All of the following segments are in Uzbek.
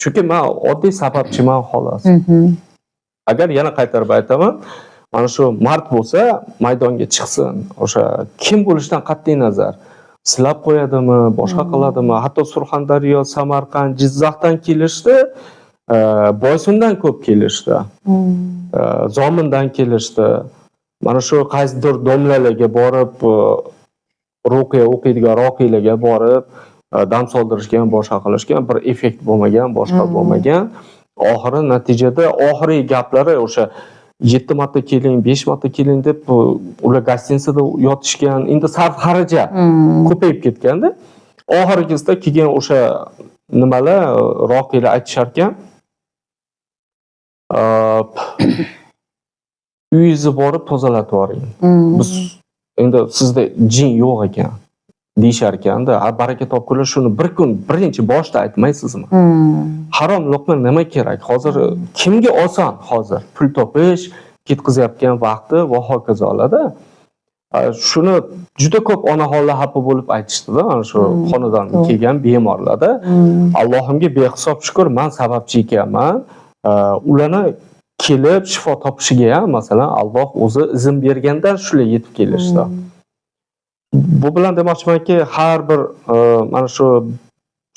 Chunki men oddiy sababchiman xolos. Agar yana qaytarib aytaman, mana shu mard bo'lsa, maydonga chiqsin. O'sha kim bo'lishidan qat'iy nazar, silab qo'yadimi, boshqa qiladimi, hatto Surxondaryo, Samarqand, Jizzaxdan kelishdi, Boysundan ko'p kelishdi. Zomindan kelishdi. Mana shu qaysidir domlalarga borib, ruqiya o'qiydigan roqiylarga borib, dam soldirishgan, boshqa qilishgan, bir effekt bo'lmagan, boshqa bo'lmagan. Oxiri natijada oxirgi gaplari o'sha 7 marta keling, 5 marta keling deb ular gostinitsada yotishgan. Endi sarf xarajat ko'payib ketganda, oxirgisida kelgan o'sha nimalar roqiylar aytishar ekan, uyingizni borib tozalatib yuboring. Biz endi sizda jin yo'q ekan deyishar ekanda, baraka topkunlar shuni bir kun birinchi boshda aytmaysizmi? Harom luqma nima kerak? Hozir kimga oson hozir pul topish, ketkazayotgan vaqti va hokazolarda. Shuni juda ko'p onaxonlar xafa bo'lib aytishdi-da, mana shu xonadonga kelgan bemorlarda. Allohimga behisob shukr, men sababchi ekanman. Ularni kelib shifo topishiga ham masalan Alloh o'zi izn bergandan shular yetib kelishdi. Bu bilan demoqchimanki, har bir mana shu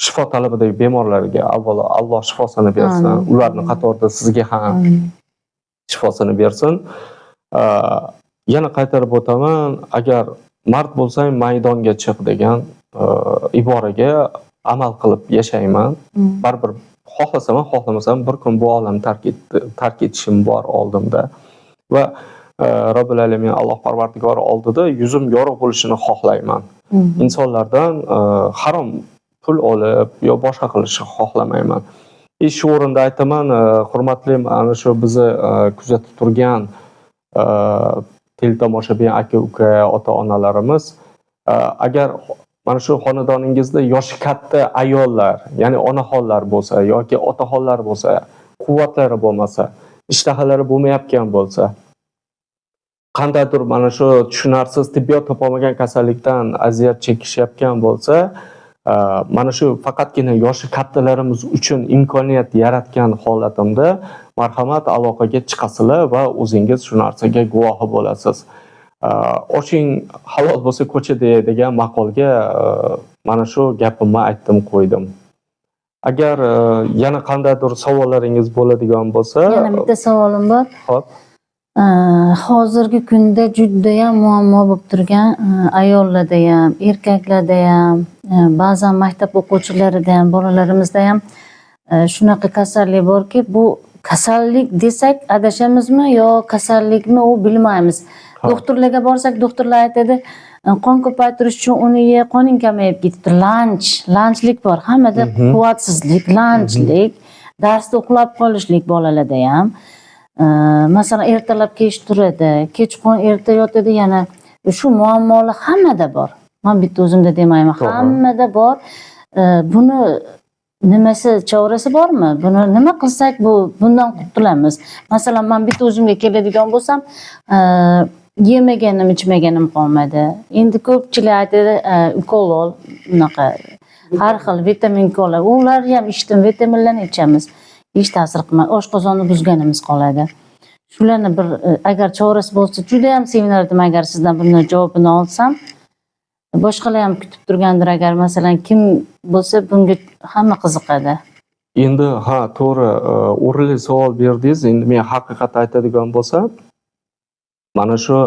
shifo talabidagi bemorlarga avvalo Alloh shifosini bersin. Ularning qatorida sizga ham shifosini bersin. Yana qaytarib o'taman, agar mard bo'lsang maydonga chiq degan iboraga amal qilib yashayman. Baribir xohlasam, xohlamasam bir kun bu olamni tark etishim bor oldimda. Va Robbil alamin Alloh Parvardigor oldida yuzim yorug' bo'lishini xohlayman. Insonlardan harom pul olib yo boshqa qilishni xohlamayman. Shu o'rinda aytaman, hurmatli ana shu bizni kuzatib turgan teletomoshabin aka-uka, ota-onalarimiz, agar mana shu xonadoningizda yoshi katta ayollar, ya'ni onaxonlar bo'lsa yoki otaxonlar bo'lsa, quvvatlari bo'lmasa, ishtahalari bo'lmayotgan bo'lsa, qandaydir mana shu tushunarsiz tibbiyot topolmagan kasallikdan aziyat chekishayotgan bo'lsa, mana shu faqatgina yoshi kattalarimiz uchun imkoniyat yaratgan holatimda marhamat aloqaga chiqasizlar va o'zingiz shu narsaga guvohi bo'lasiz. Oshing halol bo'lsa ko'chada degan maqolga mana shu gapimni aytdim, qo'ydim. Agar yana qandaydir savollaringiz bo'ladigan bo'lsa, yana bitta savolim bor. Xo'p. Hozirgi kunda juda ham muammo bo'lib turgan ayollarda ham, erkaklarda ham, ba'zan maktab o'quvchilarida ham, bolalarimizda ham shunaqa kasallik borki, bu kasallik desak adashamizmi yo kasallikmi u bilmaymiz. Doktorlarga borsak, doktorlar aytadi, qon ko'paytirish uchun uni ye, qoning kamayib ketdi. Lanchlik bor. Hammada quvvatsizlik, lanchlik, darsda uxlab qolishlik bolalarda ham. Masalan, ertalab kech turadi, kechqurun erta yotadi, yana shu muammolar hammada bor. Men bitta o'zimda demayman, hammada bor. Buni nimasi, chorasi bormi? Buni nima qilsak bundan qutulamiz? Masalan, men bitta o'zimga keladigan bo'lsam, yemaganim, ichmaganim qolmadi. Endi ko'pchilik aytadi, ukol ol, bunaqa har xil vitamin ukol. Ular ham ichdim, vitaminlarni ichamiz. Hech ta'sir qilmaydi. Oshqozonni buzganimiz qoladi. Shularni bir agar chorasi bo'lsa, juda ham sevinardim agar sizdan bundan javobini olsam. Boshqalar ham kutib turgandir, agar masalan kim bo'lsa bunga hamma qiziqadi. Endi to'g'ri, o'rinli savol berdingiz. Endi men haqiqat aytadigan bo'lsam, mana shu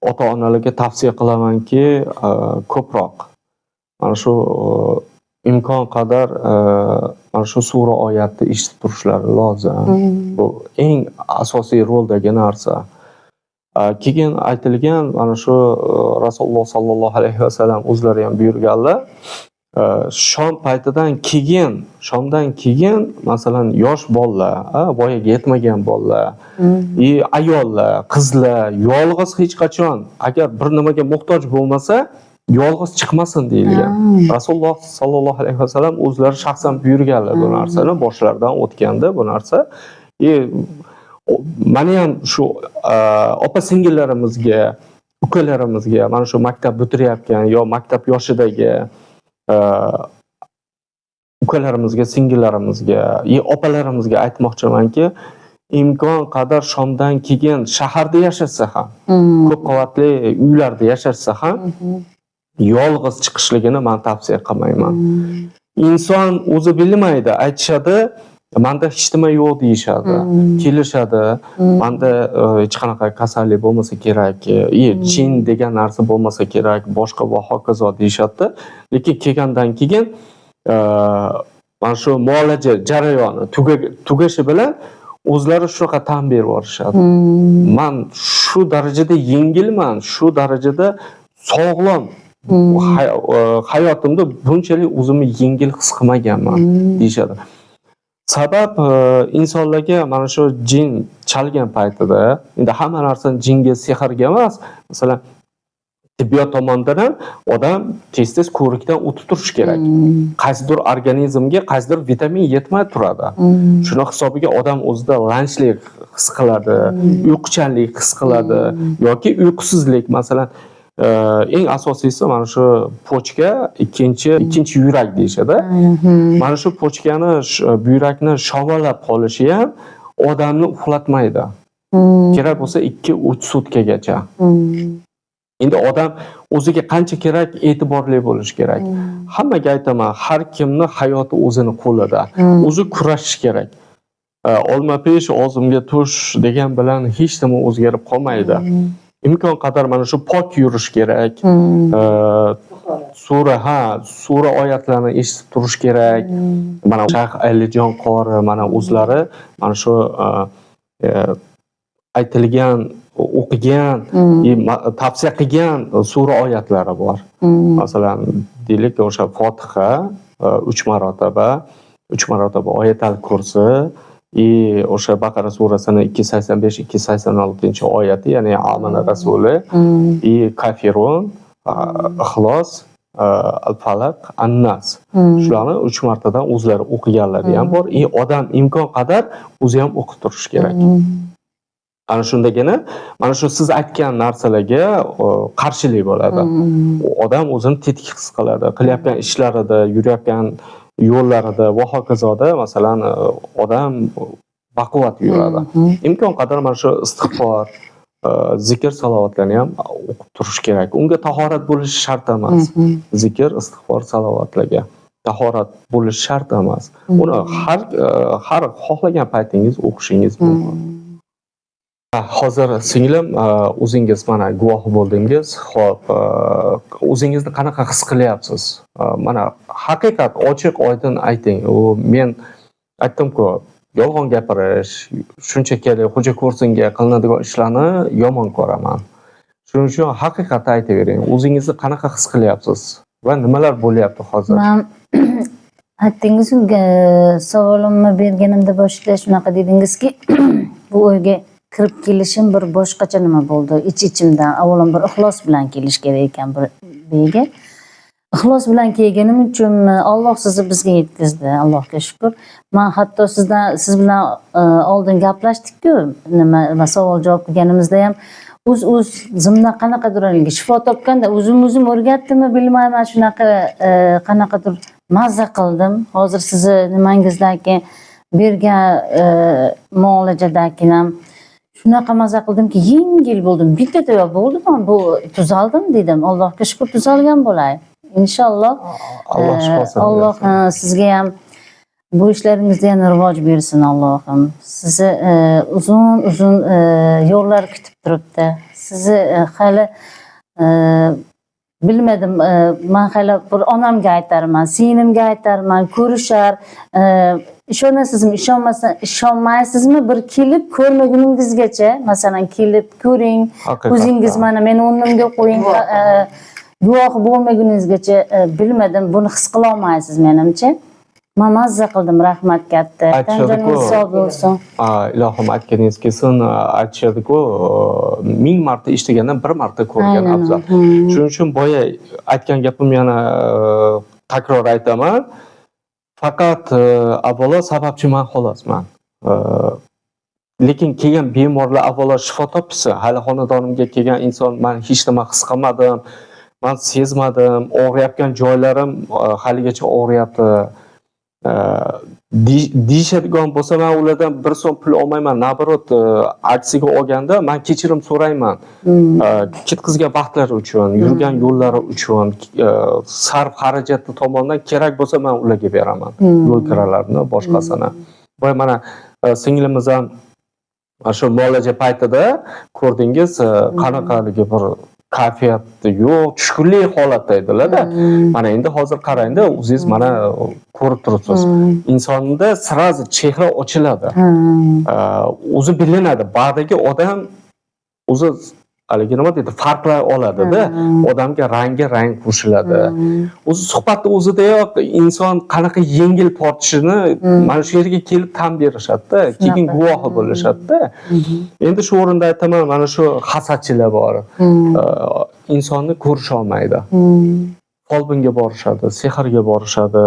ota-onalarga tavsiya qilamanki, ko'proq mana shu imkon qadar mana shu sura oyatni eshitib turishlari lozim. Bu eng asosiy roldagi narsa. Keyin aytilgan mana shu Rasululloh sallallohu alayhi vasallam o'zlari ham buyurganlar, shom paytidan keyin, shomdan keyin masalan yosh bolalar, voyaga yetmagan bolalar, ayollar, qizlar yolg'iz hech qachon agar bir nimaga muhtoj bo'lmasa, yolg'iz chiqmasin deyilgan. Rasululloh sallallohu alayhi vasallam o'zlari shaxsan buyurganlar bu narsani, boshlaridan o'tganda bu narsa. Meni ham shu opa-singillarimizga, ukalarimizga, mana shu maktab bitirayotgan yo maktab yoshidagi ukalarimizga, singillarimizga, opalarimizga aytmoqchimanki, imkon qadar Shomdan keyin shaharda yashasa ham, ko'p qavatli uylarda yashasa ham yolg'iz chiqishligini men tavsiya qilmayman. Inson o'zi bilmaydi, aytishadi, menda hech nima yo'q deyishadi, kelishadi, menda hech qanaqa kasallik bo'lmasa kerak, jin degan narsa bo'lmasa kerak, boshqa va hokazo deyishadi. Lekin kelgandan keyin mana shu muolaja jarayoni tugashi bilan o'zlari shunaqa tan berib yuborishadi. Men shu darajada yengilman, shu darajada sog'lom hayotimda bunchalik o'zimni yengil his qilmaganman deyishadi. Sabab insonlarga mana shu jin chalgan paytida, endi hamma narsani jinga, sehrga emas, masalan, tibbiyot tomonidan ham odam tez-tez ko'rikdan o'tib turish kerak. Qaysidir organizmga qaysidir vitamin yetmay turadi. Shuni hisobiga odam o'zida lanchlik his qiladi, uyquchanlik his qiladi yoki uyqusizlik, masalan, eng asosiysi mana shu pochka ikkinchi yurak deyishadi. Mana shu pochkani, buyrakni shavallab qolishi ham odamni uxlatmaydi. Kerak bo'lsa 2-3 sutkagacha. Endi odam o'ziga qancha kerak e'tiborli bo'lish kerak. Hammaga aytaman, har kimni hayoti o'zini qo'lida. O'zi kurashish kerak. Olma pesh, og'zimga tush degan bilan hech nima o'zgarib qolmaydi. Imkon qadar mana shu pok yurish kerak. Sura oyatlarni eshitib turish kerak. Mana Shayx Alijon qori mana o'zlari mana shu aytilgan, o'qigan, tavsiya qilgan sura oyatlari bor. Masalan, deylik, o'sha Fotiha 3 marotaba Oyatal Kursi, o'sha Baqara surasini 285-286 oyati, ya'ni Amana Rasuli, Kafirun, Ixlos, Al-Falaq, An-Nas. Shularni 3 martadan o'zlari o'qiganlari ham bor. Odam imkon qadar o'zi ham o'qib turish kerak. Ana shundagina mana shu siz aytgan narsalarga qarshilik bo'ladi. Odam o'zini tetik his qiladi. Qilayotgan ishlarida, yurayotgan yo'llarida va hokazoda, masalan, odam baquvvat yuradi. Imkon qadar mana shu istig'for, zikr, salovatlarni ham o'qib turish kerak. Unga tahorat bo'lishi shart emas. Zikr, istig'for, salovatlarga tahorat bo'lishi shart emas. Uni har xohlagan paytingiz o'qishingiz mumkin. Hozir singlim, o'zingiz mana guvoh bo'ldingiz. Xo'p, o'zingizni qanaqa his qilyapsiz? Mana haqiqat ochiq oydin ayting. Men aytdim-ku, yolg'on gapirish, shunchaki xo'ja ko'rsinga qilinadigan ishlarni yomon ko'raman. Shuning uchun haqiqatni aytavering. O'zingizni qanaqa his qilyapsiz va nimalar bo'lyapti hozir? Men aytdingiz-ku, savolimni berganimda boshida shunaqa dedingizki, bu o'yga kirib kelishim bir boshqacha nima bo'ldi. Ich-ichimdan avvalambor ixlos bilan kelish kerak ekan bu yerga. Ixlos bilan kelganim uchun Alloh sizni bizga yetkazdi. Allohga shukr. Men hatto siz bilan oldin gaplashdik-ku, nima savol javob qilganimizda ham o'z zimdan qanaqadir shifo topganda o'zim o'rgatdimmi bilmayman, shunaqa qanaqadir mazza qildim. Hozir sizni nimangizdagi bergan muolajadan ham shunaqa mazza qildimki, yengil bo'ldim. Bitta bo'ldi, men bu tuzaldim dedim. Allohga shukr, tuzalgan bo'lay. Inshaalloh. Alloh sizga ham bu ishlaringizda yana rivoj bersin Allohim. Sizni uzun yo'llar kutib turibdi. Sizni hali bilmadim, men hali bir onamga aytarman, singlimga aytarman, ko'rishar. Ishonasizmi, ishonmaysizmi, bir kelib ko'rmaguningizgacha, masalan, kelib ko'ring, o'zingiz mana meni o'rnimga qo'ying, guvoh bo'lmaguningizgacha bilmadim, buni his qila olmaysiz menimcha. Men mazza qildim, rahmat katta. Tanjoningiz sog' bo'lsin. Ilohim aytganingiz kelsin, aytishadi-ku, 1000 marta eshitgandan 1 marta ko'rgan afzal. Shuning uchun boya aytgan gapim yana takror aytaman. Faqat avvalo sababchiman xolosman. Lekin kelgan bemorlar avvalo shifo topsa, hali xonadonimga kelgan inson men hech nima his qilmadim, men sezmadim, og'riyotgan joylarim haligacha og'riyapti. deyishadigan bo'lsa, men ulardan bir so'm pul olmayman, nabarot aksiga olganda men kechirim so'rayman. Ketqizga vaqtlari uchun, yurgan yo'llari uchun, sarf xarajati tomonidan kerak bo'lsa men ularga beraman. Yo'l kiralarni, boshqasini. Boya mana singlimiz ham shu muolaja paytida ko'rdingiz, qanaqaligi bir kayfiyati yo'q, tushkunlik holatda edilar-da. Mana endi hozir qarangda, o'zingiz mana ko'rib turibsiz. Insonda sirazi chehra ochiladi. O'zi bilinadi, ba'dagi odam o'zi haligi nima deydi, farqlay oladi-da. Odamga rang qo'shiladi. O'zi suhbatni o'zidayoq inson qanaqa yengil tortishini mana shu yerga kelib tan berishadi-da, keyin guvohi bo'lishadi-da. Endi shu o'rinda aytaman, mana shu hasadchilar bor. Insonni ko'risha olmaydi. Folbinga borishadi, sehrga borishadi,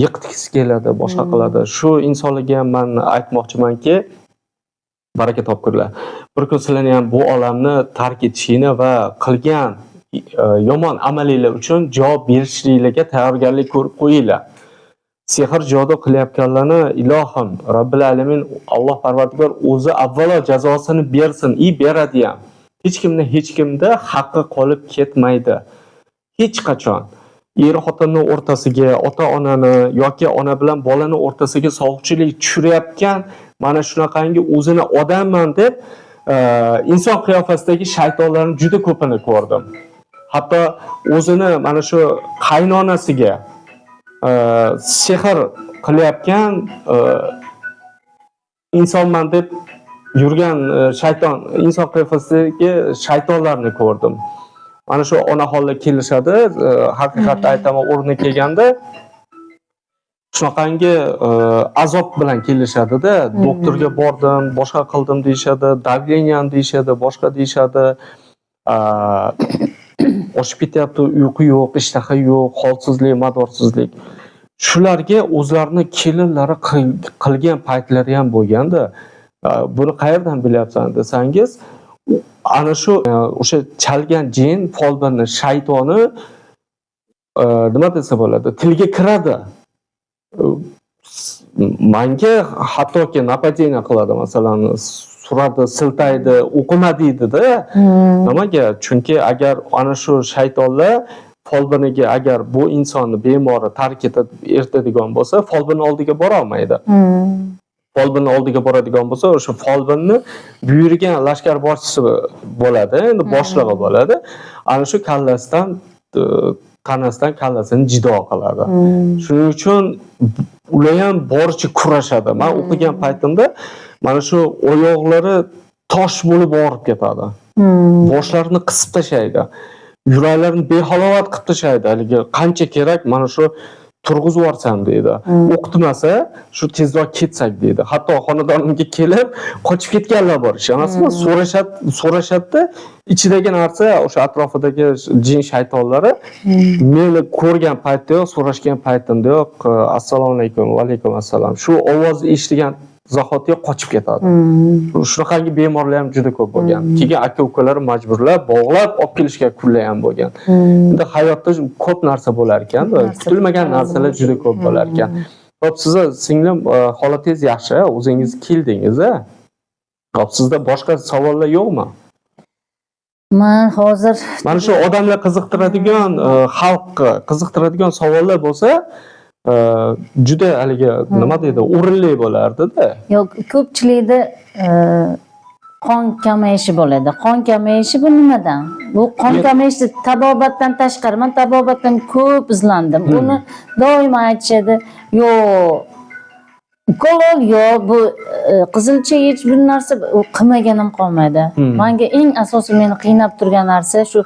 yiqitgisi keladi, boshqa qiladi. Shu insonlarga ham men aytmoqchimanki, baraka topkurlar. Bir kun sizlarni ham bu olamni tark etishingni va qilgan yomon amalinglar uchun javob berishinglarga tayyorgarlik ko'rib qo'yinglar. Sehr jodu qilayotganlarni ilohim Robbil alamin Alloh Parvardigor o'zi avvalo jazosini bersin, beradi ham. Hech kimda haqqi qolib ketmaydi. Hech qachon er xotinni o'rtasiga, ota-onani yoki ona bilan bolani o'rtasiga sovuqchilik tushirayotgan mana shunaqangi o'zini odamman deb inson qiyofasidagi shaytonlarni juda ko'pini ko'rdim. Hatto o'zini mana shu qaynonasiga sehr qilayotgan insonman deb yurgan shayton, inson qiyofasidagi shaytonlarni ko'rdim. Mana shu onaxonlar kelishadi, haqiqatda aytaman, o'rni kelganda shunaqangi azob bilan kelishadi-da. Doktorga bordim, boshqa qildim deyishadi, davleniyam deyishadi, boshqa deyishadi. Oshib ketyapti, uyqu yo'q, ishtaha yo'q, holsizlik, madorsizlik. Shularga o'zlarini kelinlari qilgan paytlari ham bo'lganda, buni qayerdan bilyapsan desangiz, ana shu o'sha chalgan jin, folbinni shaytoni nima desa bo'ladi, tilga kiradi. Menga hattoki napadeniya qiladi, masalan, suradi, siltaydi, o'qima deydi-da. Nimaga? Chunki agar ana shu shaytonlar folbiniga agar bu insonni bemori tark etib ertadigan bo'lsa, folbin oldiga bora olmaydi. Folbinni oldiga boradigan bo'lsa, o'sha folbinni buyurgan lashkar boshchisi bo'ladi, endi boshlig'i bo'ladi. Ana shu kallasidan tanasidan kallasini jido qiladi. Shuning uchun ular ham boricha kurashadi. Men o'qigan paytimda mana shu oyoqlari tosh bo'lib borib ketadi. Boshlarini qisib tashlaydi. Yuraklarini behalovat qilib tashlaydi. Haligi qancha kerak mana shu turg'izib yuborsam deydi. O'qitmasa, shu tezroq ketsak deydi. Hatto xonadonimga kelib, qochib ketganlar bor. Ishonasizmi? So'rashadi, ichidagi narsa o'sha atrofidagi jin shaytonlari meni ko'rgan paytdayoq, so'rashgan paytimdayoq assalomu alaykum, va alaykum assalom. Shu ovozni eshitgan zahotiga qochib ketadi. Shunaqangi bemorlar ham juda ko'p bo'lgan. Keyin aka-ukalar majburlab, bog'lab olib kelishga kunlar ham bo'lgan. Endi hayotda ko'p narsa bo'lar ekan, kutilmagan narsalar juda ko'p bo'lar ekan. Xo'p, sizni singlim holatingiz yaxshi, o'zingiz keldingiz-a? Xo'p, sizda boshqa savollar yo'qmi? Men hozir mana shu odamlar qiziqtiradigan, xalqqa qiziqtiradigan savollar bo'lsa, juda haligi nima deydi, o'rinli bo'lardi-da. Yo'q, ko'pchilikda qon kamayishi bo'ladi. Qon kamayishi bu nimadan? Bu qon kamayishi tabobatdan tashqari. Men tabobatdan ko'p izlandim. Uni doimo aytishadi, yo'q Kolol yo'q, bu qizilcha hech bir narsa qilmaganim qolmaydi. Menga eng asosiy meni qiynab turgan narsa shu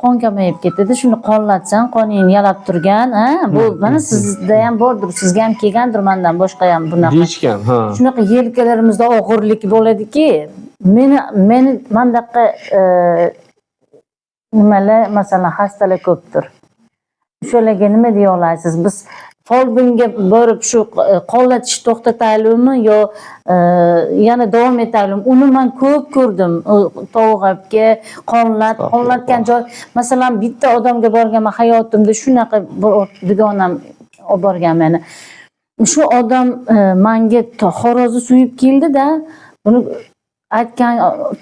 qon kamayib ketadi. Shuni qonlatsang, qoningni yalab turgan, bu mana sizda ham bordir, sizga ham kelgandir mendan boshqa ham bunaqa. Deyishgan, ha. Shunaqa yelkalarimizda og'irlik bo'ladiki, meni mandaqa nimalar, masalan, xastalar ko'pdir. Shularga nima deya olasiz? Biz folbinga borib shu qonlatish to'xtataylikmi yo yana davom etaylikmi? Uni men ko'p ko'rdim. To'g'abga qonlatgan joy, masalan, bitta odamga borganman hayotimda, shunaqa bir dugonam olib borgan meni. shu odam menga xo'rozni so'yib keldi-da, buni aytgan,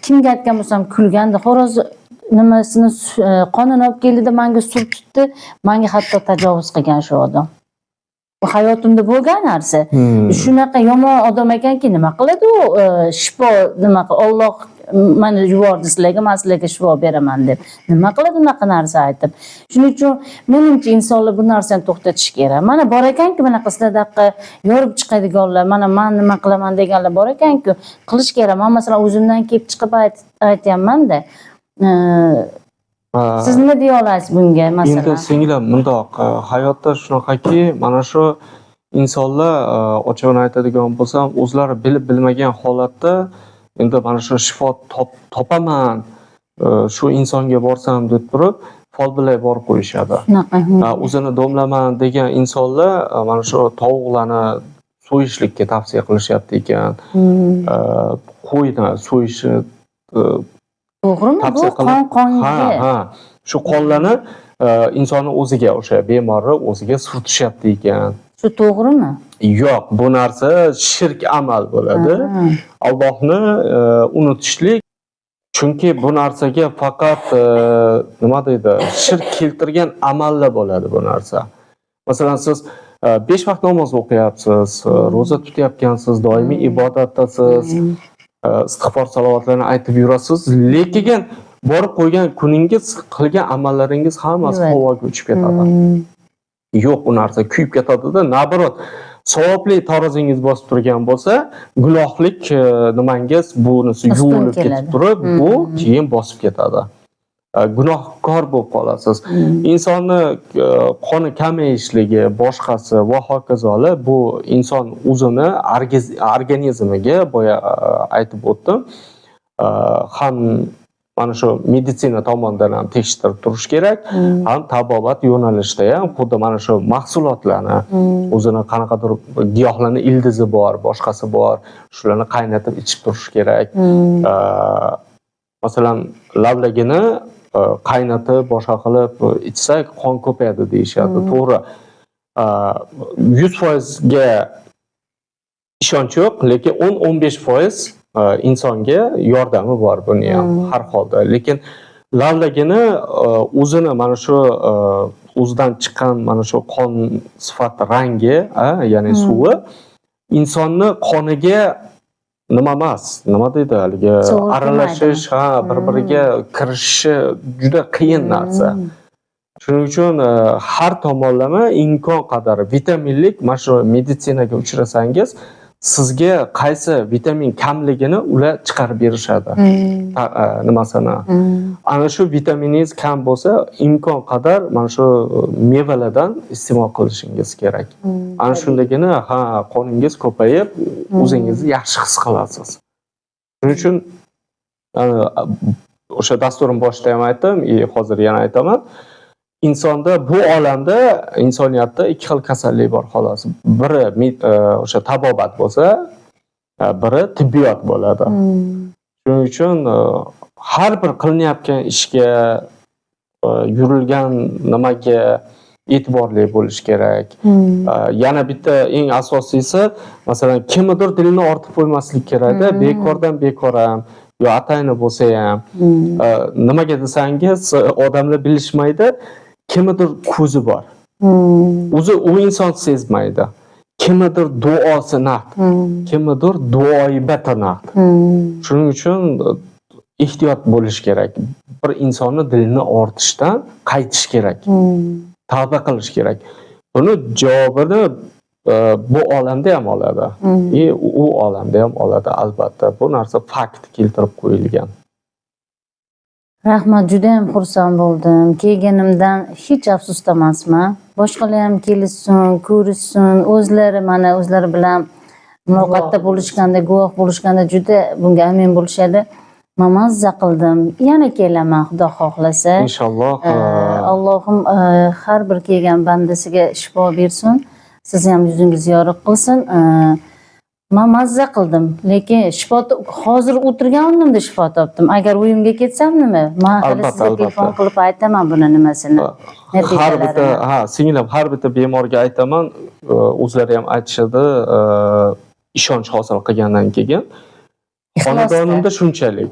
kimga aytgan bo'lsam kulgandi. Xo'roz nimasini qonini olib keldi-da, menga suv tutdi, menga hatto tajovuz qilgan shu odam. Bu hayotimda bo'lgan narsa. Shunaqa yomon odam ekanki, nima qiladi u? Shifo nima qiladi? Alloh meni yubordi sizlarga, men sizlarga shifo beraman deb. Nima qiladi unaqa narsa aytib? Shuning uchun menimcha insonlar bu narsani to'xtatish kerak. Mana bor ekanki, bunaqa sizlardaqa yorib chiqadiganlar, mana men nima qilaman deganlar bor ekanku, qilish kerak. Men masalan o'zimdan kelib chiqib aytayapman-da. Siz nima deya olasiz bunga masalan? Endi singlim bundoq, hayotda shunaqaki, mana shu insonlar ochig'ini aytadigan bo'lsam, o'zlari bilib bilmagan holatda endi mana shu shifo topaman, shu insonga borsam deb turib, folbillay borib qo'yishadi. O'zini domlaman degan insonlar mana shu tovuqlarni so'yishlikka tavsiya qilishyapti ekan. Qo'yni so'yishni to'g'rimi? Bu qonga. Ha. Shu qonlarni insonni o'ziga, o'sha bemorni o'ziga surtishyapti ekan. Shu to'g'rimi? Yo'q, bu narsa shirk amal bo'ladi. Allohni unutishlik. Chunki bu narsaga faqat nima deydi, shirk keltirgan amallar bo'ladi bu narsa. Masalan, siz 5 vaqt namoz o'qiyapsiz, roza tutayotgansiz, doimiy ibodatdasiz, istig'for salovatlarni aytib yurasiz, lekin borib qo'ygan kuningiz, qilgan amallaringiz hammasi havoga uchib ketadi. Yo'q, u narsa kuyib ketadi-da, nabarot savobli tarozingiz bosib turgan bo'lsa, gunohlik nimangiz bunisi yuvilib ketib turib, bu keyin bosib ketadi. Gunohkor bo'lib qolasiz. Insonni qoni kamayishligi, boshqasi va hokazolar bu inson o'zini organizmiga boya aytib o'tdim. Ham mana shu meditsina tomonidan ham tekshirib turish kerak, ham tabobat yo'nalishida ham xuddi mana shu mahsulotlarni o'zini qanaqadir giyohlarning ildizi bor, boshqasi bor, shularni qaynatib ichib turish kerak. Masalan, lavlagini qaynatib, boshqa qilib ichsak qon ko'payadi deyishadi. To'g'ri. 100% ga ishonch yo'q, lekin 10-15% insonga yordami bor buni ham har holda. Lekin lavlagini o'zini mana shu o'zidan chiqqan mana shu qon sifat rangi, ya'ni suvi insonni qoniga nima emas, nima deydi haligi aralashish, bir-biriga kirishishi juda qiyin narsa. Shuning uchun har tomonlama imkon qadar vitaminlik mana shu meditsinaga uchrasangiz, sizga qaysi vitamin kamligini ular chiqarib berishadi. Nimasini. Ana shu vitaminingiz kam bo'lsa, imkon qadar mana shu mevalardan iste'mol qilishingiz kerak. Ana shundagina qoningiz ko'payib, o'zingizni yaxshi his qilasiz. Shuning uchun o'sha dasturim boshida ham aytdim, hozir yana aytaman. Insonda, bu olamda, insoniyatda ikki xil kasallik bor xolos. Biri o'sha tabobat bo'lsa, biri tibbiyot bo'ladi. Shuning uchun har bir qilinayotgan ishga, yurilgan nimaga e'tiborli bo'lish kerak. Yana bitta eng asosiysi, masalan, kimnidir dilini ortib qo'ymaslik kerak-da, bekordan bekor ham yo atayni bo'lsa ham. Nimaga desangiz, odamlar bilishmaydi. Kimnidir ko'zi bor. O'zi u inson sezmaydi. Kimnidir duosi naqd, kimnidir duoibati naqd. Shuning uchun ehtiyot bo'lish kerak. Bir insonni dilini ortishdan qaytish kerak. Tavba qilish kerak. Buni javobini bu olamda ham oladi. U olamda ham oladi albatta. Bu narsa fakt keltirib qo'yilgan. Rahmat, juda ham xursand bo'ldim. Kelganimdan hech afsusdamasman. Boshqalar ham kelishsin, ko'rishsin, o'zlari bilan muloqotda bo'lishganda, guvoh bo'lishganda juda bunga amin bo'lishadi. Men mazza qildim. Yana kelaman, Xudo xohlasa. Inshaalloh. Allohim har bir kelgan bandasiga shifo bersin. Siz ham yuzingiz yorug' qilsin. Men mazza qildim, lekin shifo hozir o'tirgan o'rnimda shifo topdim. Agar uyimga ketsam nima? Men hali Albatta, sizga telefon albatta. qilib aytaman buni nimasini. Har bitta, Natijalarini. singlim, har bitta bemorga aytaman, o'zlari ham aytishadi, ishonch hosil qilgandan keyin. Xonadonimda shunchalik.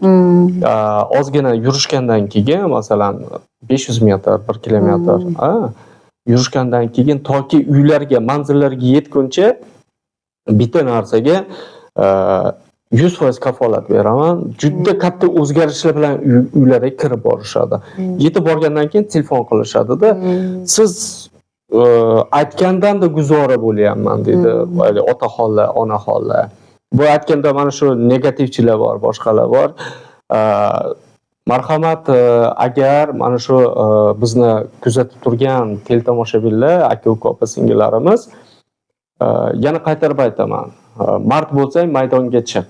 Ozgina yurishgandan keyin, masalan, 500 metr, 1 kilometr, yurishgandan keyin toki uylarga, manzillarga yetguncha bitta narsaga 100% kafolat beraman. Juda katta o'zgarishlar bilan uylarga kirib borishadi. Yetib borgandan keyin telefon qilishadi-da, siz aytgandan-da guzora bo'lyapman dedi, otaxonlar, onaxonlar. Bu aytganda mana shu negativchilar bor, boshqalar bor. Marhamat, agar mana shu bizni kuzatib turgan teletomoshabinlar, aka-uka, opa-singillarimiz, yana qaytarib aytaman. Mard bo'lsang maydonga chiq.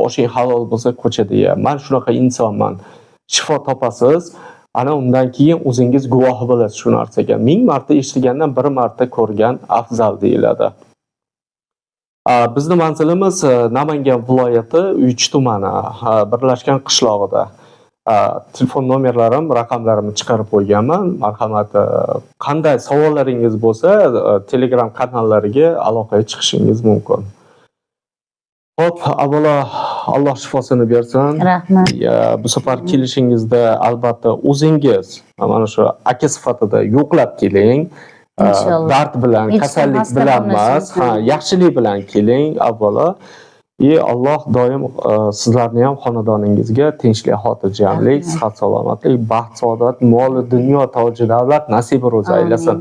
Oshing halol bo'lsa ko'chada ye. Men shunaqa insonman. Shifo topasiz. Ana undan keyin o'zingiz guvoh bo'lasiz shu narsaga. 1000 marta eshitgandan 1 marta ko'rgan afzal deyiladi. Bizning manzilimiz Namangan viloyati Uychi tumani, birlashgan qishlog'ida. Telefon nomerlarim, raqamlarimni chiqarib qo'yganman. Marhamat, qanday savollaringiz bo'lsa, Telegram kanallariga aloqaga chiqishingiz mumkin. Xo'p, avvalo Alloh shifosini bersin. Rahmat. Bu safar kelishingizda albatta o'zingiz mana shu aka sifatida yo'qlab keling. Inshaalloh. Dard bilan, kasallik bilan emas, yaxshilik bilan keling avvalo. Alloh doim sizlarni ham xonadoningizga tinchlik, xotirjamlik, sihat, salomatlik, baxt, saodat, mol, dunyo, toji davlat nasib ro'za aylasin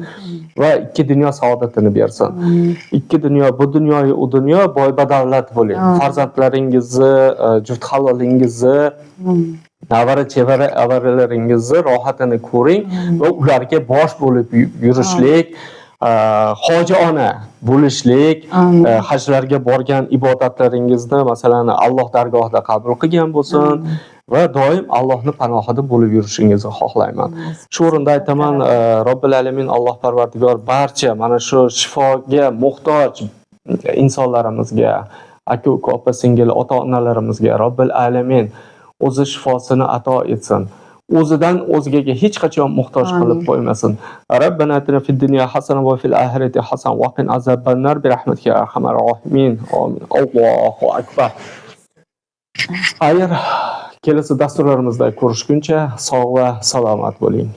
va ikki dunyo saodatini bersin. Ikki dunyo, bu dunyoyu u dunyo boy badavlat bo'ling. Farzandlaringizni, juft halolingizni, navara chevara avaralaringizni rohatini ko'ring va ularga bosh bo'lib yurishlik, hoji ona bo'lishlik, hajlarga borgan ibodatlaringizni masalan Alloh dargohida qabul qilgan bo'lsin va doim Allohning panohida bo'lib yurishingizni xohlayman. Shu o'rinda aytaman, Robbil alamin Alloh Parvardigor barcha mana shu shifoga muhtoj insonlarimizga, aka-uka, opa-singil, ota-onalarimizga Robbil alamin o'zi shifosini ato etsin. O'zidan o'zgaga hech qachon muhtoj qilib qo'ymasin. Rabbana atina fid dunya hasana va fil oxirati hasana va qina azabbannar bi rahmatika ya arhamar rohimin. Amin. Allohu akbar. Xayr, kelasi dasturlarimizda ko'rishguncha sog' va salomat bo'ling.